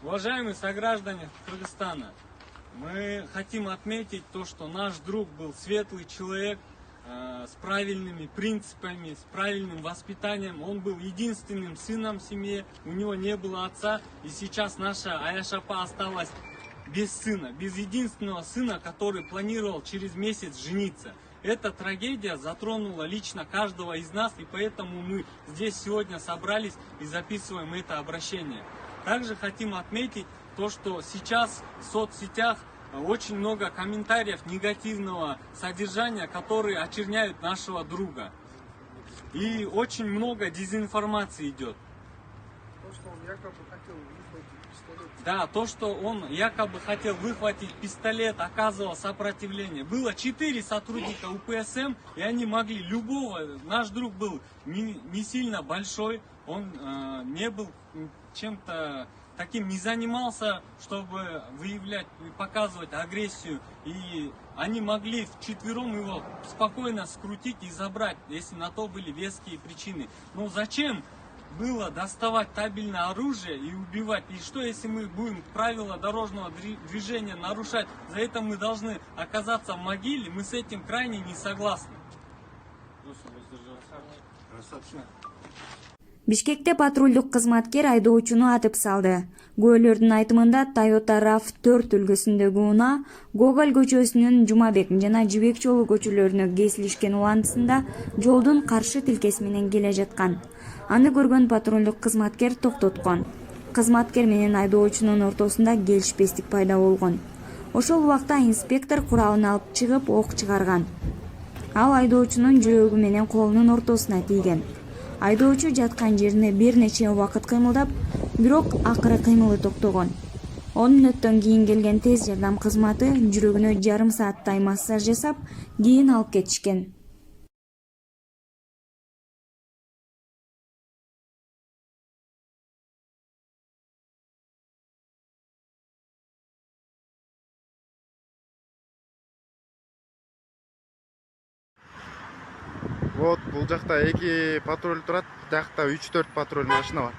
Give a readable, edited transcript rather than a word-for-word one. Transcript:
Уважаемые сограждане Кыргызстана, мы хотим отметить то, что наш друг был светлый человек, с правильными принципами, с правильным воспитанием. Он был единственным сыном в семье, у него не было отца. И сейчас наша Аяшапа осталась без сына, без единственного сына, который планировал через месяц жениться. Эта трагедия затронула лично каждого из нас, и поэтому мы здесь сегодня собрались и записываем это обращение. Также хотим отметить то, что сейчас в соцсетях очень много комментариев негативного содержания, которые очерняют нашего друга. И очень много дезинформации идет. То, что он якобы хотел выхватить пистолет. Да, то, что он якобы хотел выхватить пистолет, оказывал сопротивление. Было 4 сотрудника УПСМ, и они могли любого. Наш друг был не сильно большой, он не был чем-то таким, не занимался, чтобы выявлять и показывать агрессию. И они могли вчетвером его спокойно скрутить и забрать, если на то были веские причины. Но зачем было доставать табельное оружие и убивать? И что, если мы будем правила дорожного движения нарушать? За это мы должны оказаться в могиле. Мы с этим крайне не согласны. Бишкекте патрулдук кызматкер айдоочуну атып салды. Күбөлөрдүн айтымында Toyota RAV4 үлгүсүндөгү унаа Гоголь көчөсүнүн Жумабек жана Жибек жолу көчөлөрүнө кесилишкен убандысында жолдун каршы тилкеси менен келе жаткан. Аны көргөн патрулдук кызматкер токтоткон. Кызматкер менен айдоочунун ортосунда келишпестик пайда болгон. Ошол убакта инспектор куралын алып чыгып ок чыгарган. Ал айдоочунун жүрөгү менен колунун ортосуна тийген. Айдоочу жаткан жерине бир нече убакыт кыймылдап, бирок акыры кыймылы токтогон. 10 мүнөттөн кийин келген тез жардам кызматы жүрөгүнө жарым сааттай массаж жасап, кийин алып кетишкен. Вот, бул жакта 2 патруль турат, бул жакта 3-4 патруль машина бар.